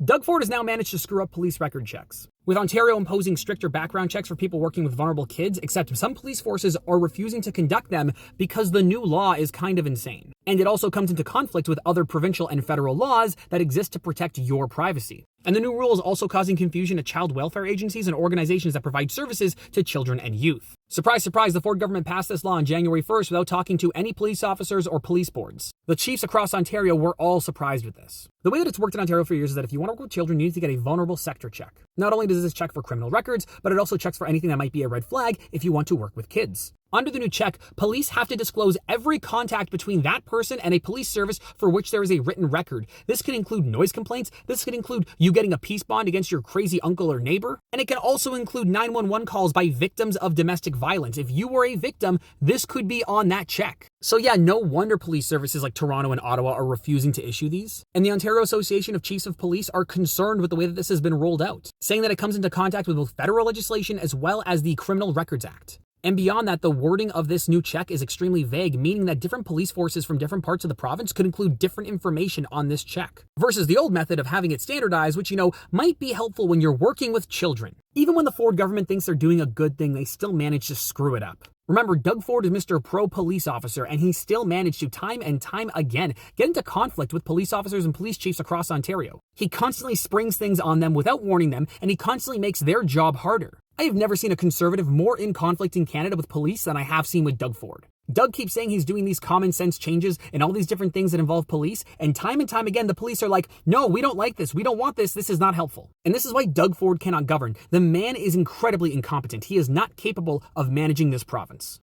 Doug Ford has now managed to screw up police record checks, with Ontario imposing stricter background checks for people working with vulnerable kids, except some police forces are refusing to conduct them because the new law is kind of insane. And it also comes into conflict with other provincial and federal laws that exist to protect your privacy. And the new rule is also causing confusion at child welfare agencies and organizations that provide services to children and youth. Surprise, surprise, the Ford government passed this law on January 1st without talking to any police officers or police boards. The chiefs across Ontario were all surprised with this. The way that it's worked in Ontario for years is that if you want to work with children, you need to get a vulnerable sector check. Not only does this check for criminal records, but it also checks for anything that might be a red flag if you want to work with kids. Under the new check, police have to disclose every contact between that person and a police service for which there is a written record. This can include noise complaints, this could include you getting a peace bond against your crazy uncle or neighbor, and it can also include 911 calls by victims of domestic violence. If you were a victim, this could be on that check. So yeah, no wonder police services like Toronto and Ottawa are refusing to issue these. And the Ontario Association of Chiefs of Police are concerned with the way that this has been rolled out, saying that it comes into contact with both federal legislation as well as the Criminal Records Act. And beyond that, the wording of this new check is extremely vague, meaning that different police forces from different parts of the province could include different information on this check, versus the old method of having it standardized, which, might be helpful when you're working with children. Even when the Ford government thinks they're doing a good thing, they still manage to screw it up. Remember, Doug Ford is Mr. Pro Police Officer, and he still managed to time and time again get into conflict with police officers and police chiefs across Ontario. He constantly springs things on them without warning them, and he constantly makes their job harder. I have never seen a conservative more in conflict in Canada with police than I have seen with Doug Ford. Doug keeps saying he's doing these common sense changes and all these different things that involve police, and time again, the police are like, no, we don't like this, we don't want this is not helpful. And this is why Doug Ford cannot govern. The man is incredibly incompetent. He is not capable of managing this province.